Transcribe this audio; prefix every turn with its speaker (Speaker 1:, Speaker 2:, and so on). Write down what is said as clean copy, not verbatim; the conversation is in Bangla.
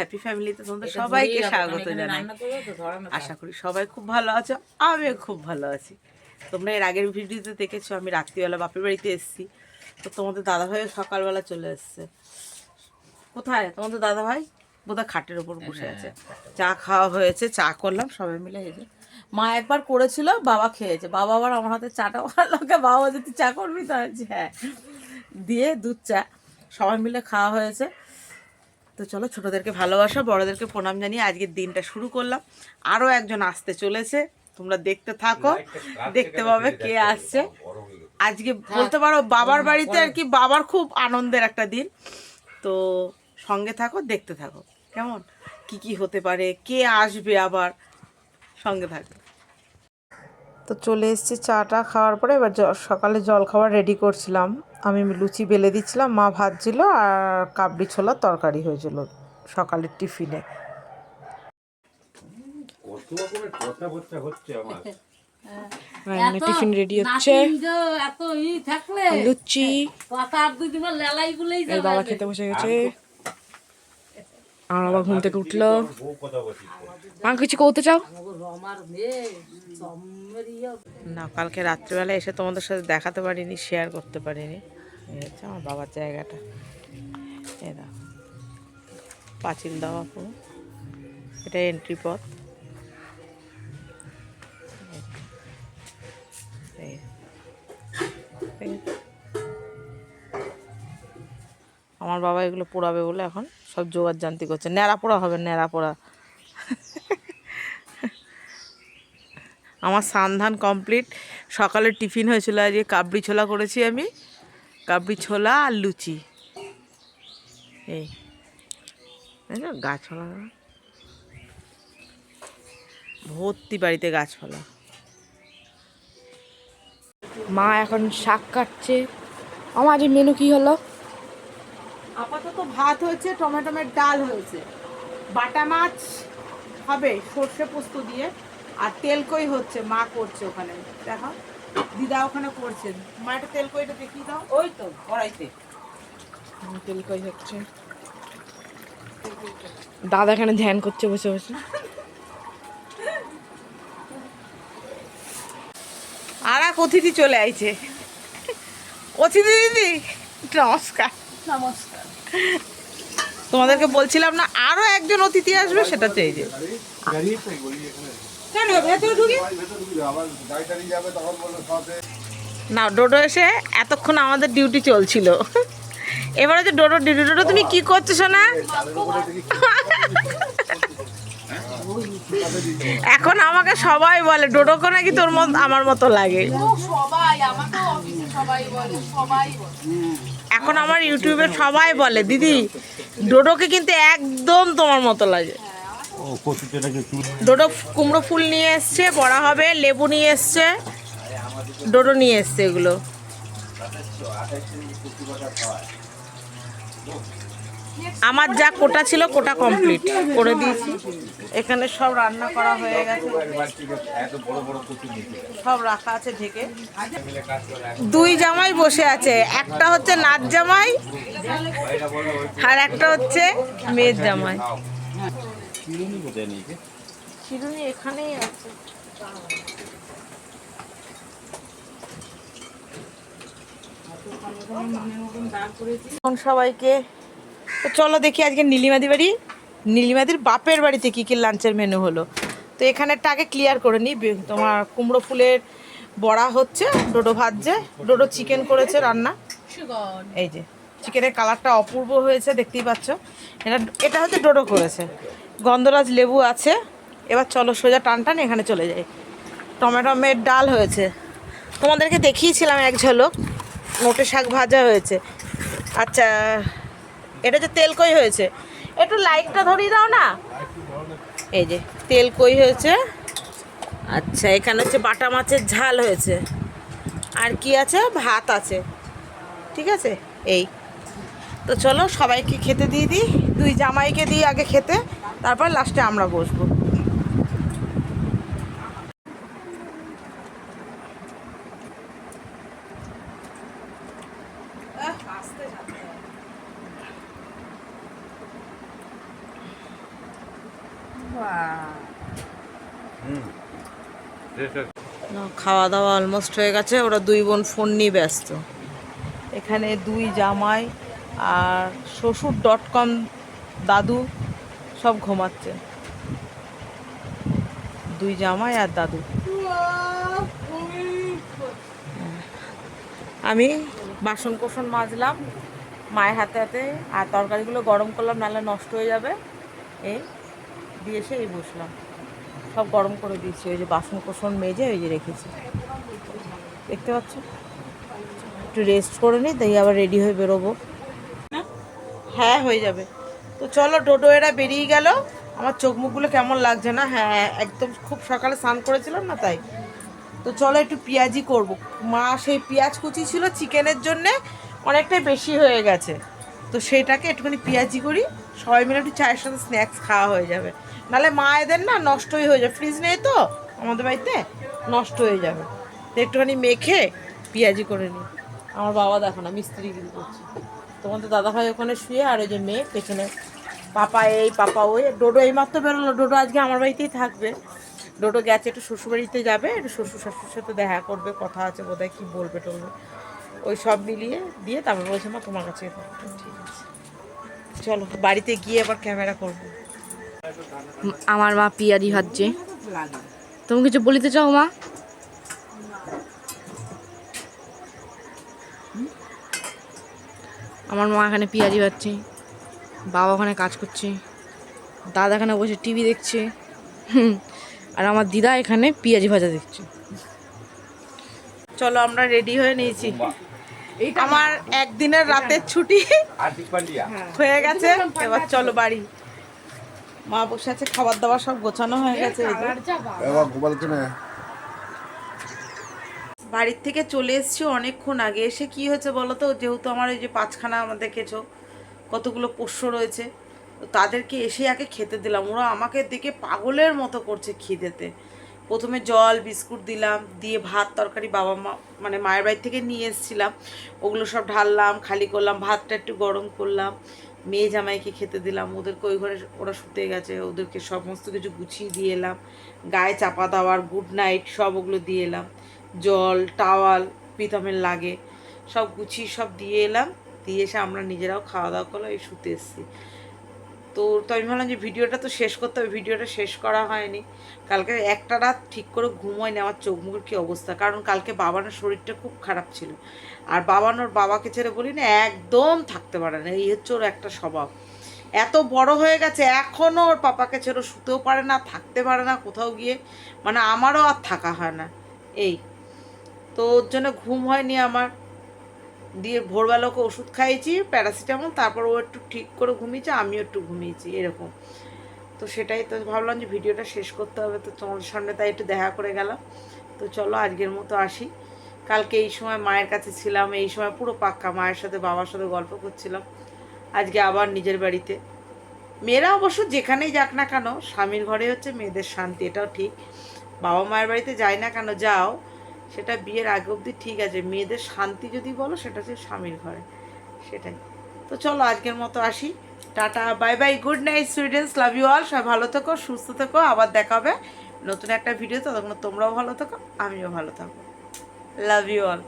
Speaker 1: হ্যাপি ফ্যামিলিতে তোমাদের সবাইকে স্বাগত জানাই। আশা করি সবাই খুব ভালো আছো, আমিও খুব ভালো আছি। তোমরা এর আগের ভিডিওতে দেখেছো আমি রাত্রিবেলা বাপের বাড়িতে এসেছি, তো তোমাদের দাদাভাই সকালবেলা চলে এসছে। কোথায় তোমাদের দাদাভাই? বোধহয় খাটের ওপর বসে আছে। চা খাওয়া হয়েছে, চা করলাম সবাই মিলে। এই যে মা একবার করেছিল, বাবা খেয়েছে। বাবা আবার আমার হাতে চাটা লোকে, বাবা যদি চা করবি তো হ্যাঁ দিয়ে দুধ চা সবাই মিলে খাওয়া হয়েছে। তো চলো, ছোটোদেরকে ভালোবাসা, বড়োদেরকে প্রণাম জানিয়ে আজকের দিনটা শুরু করলাম। আরও একজন আসতে চলেছে, তোমরা দেখতে থাকো, দেখতে পাবে কে আসছে। আজকে বলতে পারো বাবার বাড়িতে আর কি, বাবার খুব আনন্দের একটা দিন। তো সঙ্গে থাকো, দেখতে থাকো কেমন কি কি হতে পারে, কে আসবে আবার, সঙ্গে থাকো। তো চলে এসেছি চাটা খাওয়ার পরে। এবার সকালে জল খাবার রেডি করছিলাম। আমি লুচি বেলে দিচ্ছিলাম, মা ভাজছিল, আর কাবলি ছোলার তরকারি হয়েছিল সকালের টিফিনে। টিফিন রেডি হচ্ছে, লুচি। বাবা খেতে বসে গেছে, আর আবার ঘুম থেকে উঠলো। মা কিছু করতে চাও না? কালকে রাত্রিবেলা এসে তোমাদের সাথে দেখাতে পারিনি, শেয়ার করতে পারিনি। এই হচ্ছে আমার বাবার জায়গাটা। এই দেখো পাঁচিল দেওয়া পুরো, এটা এন্ট্রি পথ। আমার বাবা এগুলো পোড়াবে বলে এখন সব জোগাড় জানতি করছে। ন্যাড়া পোড়া হবে, ন্যাড়া পোড়া। আমার স্নান কমপ্লিট। সকালের টিফিন হয়েছিল আজকে কাবলি ছোলা করেছি আমি, কাবলি ছোলা আর লুচি। এই গাছপালা ভর্তি, বাড়িতে গাছপালা। মা এখন শাক কাটছে। আমার আজ মেনু কি হলো? আপাতত ভাত হয়েছে, টমেটোমের ডাল হয়েছে, বাটা মাছ হবে সর্ষে পোস্ত দিয়ে, আর তেলকই হচ্ছে, মা করছে ওখানে। দেখো দিদা ওখানে করছেন। মা একটা তেলকইটা দেখিয়ে দাও। ওই তো কড়াইতে তেলকই হচ্ছে। দাদা এখানে ধ্যান করছে বসে বসে। আর এক অতিথি চলে আইছে। অতিথি দিদি নমস্কার। নমস্কার। তোমাদেরকে বলছিলাম না আরো একজন অতিথি আসবে, সেটা চাই যে না। ডোডো এসে এতক্ষণ আমাদের ডিউটি চলছিল, এবারে যে ডোডো ডিউটি। ডোডো তুমি কি করছো সোনা? এখন আমাকে সবাই বলে ডোডোকে নাকি তোর মত আমার মতো লাগে। এখন আমার ইউটিউবে সবাই বলে দিদি ডোডোকে কিন্তু একদম তোমার মতো লাগে। ডোডো কুমড়ো ফুল নিয়ে এসছে, বড়া হবে, লেবু নিয়ে এসছে, ডোডো নিয়ে এসছে এগুলো। আমার যা কোটা ছিল কোটা কমপ্লিট করে দিয়েছি। এখানে সব রান্না করা হয়ে গেছে, সব রাখা আছে ঢেকে। দুই জামাই বসে আছে, একটা হচ্ছে নাচ জামাই আর একটা হচ্ছে মেয়ের জামাই। চিরুনি এখানেই আছে। সবাইকে তো চলো দেখি আজকে নীলিমাদি বাড়ি, নীলিমাদির বাপের বাড়িতে কী কী লাঞ্চের মেনু হলো। তো এখানেরটা আগে ক্লিয়ার করে নিই। তোমার কুমড়ো ফুলের বড়া হচ্ছে, ডোডো ভাজছে, ডোডো চিকেন করেছে রান্না। এই যে চিকেনের কালারটা অপূর্ব হয়েছে, দেখতেই পাচ্ছ। এটা হচ্ছে ডোডো করেছে। গন্ধরাজ লেবু আছে। এবার চলো সোজা টান টান এখানে চলে যাই। টমেটোমের ডাল হয়েছে, তোমাদেরকে দেখিয়েছিলাম এক ঝলক। নোটে শাক ভাজা হয়েছে। আচ্ছা এটা যে তেলকই হয়েছে, একটু লাইটটা ধরিয়ে দাও না। এই যে তেলকই হয়েছে। আচ্ছা এখানে হচ্ছে বাটা মাছের ঝাল হয়েছে, আর কি আছে, ভাত আছে। ঠিক আছে, এই তো চলো সবাইকে খেতে দিয়ে দিই। দুই জামাইকে দিই আগে খেতে, তারপর লাস্টে আমরা বসবো। খাওয়া দাওয়া অলমোস্ট হয়ে গেছে, ওরা দুই বোন ফোন নিয়ে ব্যস্ত। এখানে দুই জামাই আর শ্বশুর.com দাদু সব ঘুমাচ্ছে, দুই জামাই আর দাদু। আমি বাসন কোসন মাজলাম মায়ের হাতে হাতে, আর তরকারিগুলো গরম করলাম, নাহলে নষ্ট হয়ে যাবে। এই দিয়ে এসে এই বসলাম, সব গরম করে দিচ্ছি। ওই যে বাসন কোসন মেজে ওই যে রেখেছি, দেখতে পাচ্ছ। একটু রেস্ট করে নিই, তাই আবার রেডি হয়ে বেরোবো। হ্যাঁ হয়ে যাবে। তো চলো, ডোডো এরা বেরিয়ে গেল। আমার চোখ মুখগুলো কেমন লাগছে না? হ্যাঁ, একদম খুব সকালে স্নান করেছিলাম না, তাই। তো চলো একটু পেঁয়াজি করব। মা সেই পেঁয়াজ কুচি ছিল চিকেনের জন্যে, অনেকটাই বেশি হয়ে গেছে, তো সেটাকে একটুখানি পেঁয়াজি করি, সবাই মিলে একটু চায়ের সাথে স্ন্যাক্স খাওয়া হয়ে যাবে। নাহলে মা এদের না নষ্টই হয়ে যাবে, ফ্রিজ নেই তো আমাদের বাড়িতে, নষ্ট হয়ে যাবে। তো একটুখানি মেখে পেঁয়াজি করে নিই। আমার বাবা দেখো না মিস্ত্রিগিরি করছে, তোমাদের দাদাভাই ওখানে শুয়ে, আর ওই যে মেয়ে পেছনে পাপা এই পাপা ওই। ডোডো এইমাত্র বেরোলো, ডোডো আজকে আমার বাড়িতেই থাকবে। ডোডো গেছে একটু শ্বশুরবাড়িতে যাবে, একটু শ্বশুর শাশুড়ির সাথে দেখা করবে, কথা আছে বোধহয়, কী বলবে টলবে, ওই সব মিলিয়ে দিয়ে তারপর বলছে মা তোমার কাছে থাকবে। ঠিক আছে, চলো বাড়িতে গিয়ে আবার ক্যামেরা করবো।
Speaker 2: আমার মা পিয়ারি ভাজছে, তুমি কিছু বলিতে চাও মা? আমার মা এখানে পিয়াজি ভাজছে, বাবা ওখানে কাজ করছে, দাদা এখানে বসে টিভি দেখছে, আর আমার দিদা এখানে পেঁয়াজি ভাজা দেখছে।
Speaker 1: চলো আমরা রেডি হয়ে নিয়েছি, আমার একদিনের রাতের ছুটি হয়ে গেছে, এবার চলো বাড়ি। মা বসে আছে, খাবার দাবার সব গোছানো হয়ে গেছে। বাড়ির থেকে চলে এসেছি অনেকক্ষণ আগে। এসে কি হয়েছে বলো তো, যেহেতু আমার ওই যে পাঁচখানা আমার দেখেছো কতগুলো পোষ্য রয়েছে, তো তাদেরকে এসে আগে খেতে দিলাম। ওরা আমাকে দেখে পাগলের মতো করছে খিদেতে। প্রথমে জল বিস্কুট দিলাম, দিয়ে ভাত তরকারি বাবা মা মানে মায়ের বাড়ি থেকে নিয়ে এসেছিলাম, ওগুলো সব ঢাললাম, খালি করলাম, ভাতটা একটু গরম করলাম, মেয়ে জামাইকে খেতে দিলাম। ওদেরকে ওই ঘরে ওরা শুতে গেছে, ওদেরকে সমস্ত কিছু গুছিয়ে দিয়ে এলাম, গায়ে চাপা দেওয়ার গুড নাইট সব ওগুলো দিয়ে এলাম, জল টাওয়াল প্রীতমের লাগে সব গুছিয়ে সব দিয়ে এলাম। দিয়ে এসে আমরা নিজেরাও খাওয়া দাওয়া করলাম, এই শুতে এসেছি। তো আমি ভাবলাম যে ভিডিওটা তো শেষ করতে হবে, ভিডিওটা শেষ করা হয়নি। কালকে একটা রাত ঠিক করে ঘুম হয়নি, আমার চোখ মুখের কী অবস্থা, কারণ কালকে বাবানোর শরীরটা খুব খারাপ ছিল। আর বাবানোর বাবাকে ছেড়ে বলি না, একদম থাকতে পারে না, এই হচ্ছে ওর একটা স্বভাব। এত বড় হয়ে গেছে, এখনও ওর পাপাকে ছেড়ে শুতেও পারে না, থাকতে পারে না কোথাও গিয়ে, মানে আমারও আর থাকা হয় না। এই তো ওর জন্য ঘুম হয়নি আমার। দিয়ে ভোরবেলা ওকে ওষুধ খাইয়েছি প্যারাসিটামল, তারপর ও একটু ঠিক করে ঘুমিয়েছে, আমিও একটু ঘুমিয়েছি এরকম। তো সেটাই তো ভাবলাম যে ভিডিওটা শেষ করতে হবে, তো তোমাদের সামনে তাই একটু দেখা করে গেলাম। তো চলো আজকের মতো আসি। কালকে এই সময় মায়ের কাছে ছিলাম, এই সময় পুরো পাক্কা মায়ের সাথে বাবার সাথে গল্প করছিলাম। আজকে আবার নিজের বাড়িতে। মেয়েরা অবশ্য যেখানেই যাক না কেন, স্বামীর ঘরে হচ্ছে মেয়েদের শান্তি, এটাও ঠিক। বাবা মায়ের বাড়িতে যায় না কেন, যাও, সেটা বিয়ের আগে অবধি ঠিক আছে, মেয়েদের শান্তি যদি বলো সেটা হচ্ছে স্বামীর ঘরে, সেটাই। তো চলো আজকের মতো আসি, tata bye bye, good night students, love you all. সবাই ভালো থেকো, সুস্থ থেকো, আবার দেখা হবে নতুন একটা ভিডিও। ততক্ষণ তোমরাও ভালো থেকো, আমিও ভালো থাকবো, লাভ ইউ অল।